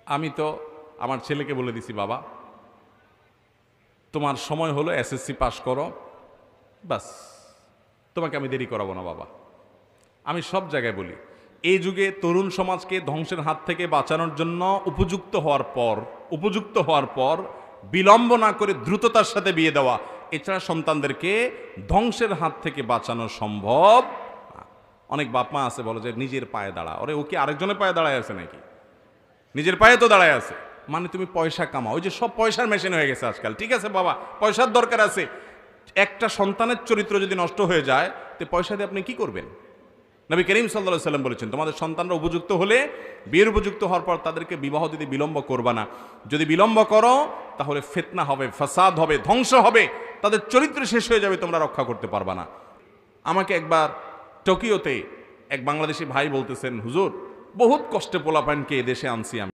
আমি তো আমার ছেলেকে বলে দিছি, বাবা তোমার সময় হলো, এসএসসি পাশ করো, বাস, তোমাকে আমি দেরি করাবো না বাবা। আমি সব জায়গায় বলি, এই যুগে তরুণ সমাজকে ধ্বংসের হাত থেকে বাঁচানোর জন্য উপযুক্ত হওয়ার পর বিলম্ব না করে দ্রুততার সাথে বিয়ে দেওয়া, এছাড়া সন্তানদেরকে ধ্বংসের হাত থেকে বাঁচানো সম্ভব না। অনেক বাপ মা আছে বলে যে নিজের পায়ে দাঁড়া, ওরে ও কি আরেকজনের পায়ে দাঁড়ায় আছে নাকি? নিজের পায়ে তো দাঁড়ায় আছে, মানে তুমি পয়সা কামাও, ওই যে সব পয়সার মেশিন হয়ে গেছে আজকাল। ঠিক আছে বাবা, পয়সার দরকার আছে, একটা সন্তানের চরিত্র যদি নষ্ট হয়ে যায় তো পয়সা দিয়ে আপনি কি করবেন? নবী করিম সাল্লাল্লাহু আলাইহি সাল্লাম বলেছেন, তোমাদের সন্তানরা উপযুক্ত হলে, বিয়ের উপযুক্ত হওয়ার পর তাদেরকে বিবাহ দিতে বিলম্ব করবা না। যদি বিলম্ব করো তাহলে ফিতনা হবে, ফাসাদ হবে, ধ্বংস হবে, তাদের চরিত্র শেষ হয়ে যাবে, তোমরা রক্ষা করতে পারবা না। আমাকে একবার টোকিওতে এক বাংলাদেশি ভাই বলতেছেন, হুজুর বহুত কষ্টে পোলাপানকে এদেশে আনছি আমি।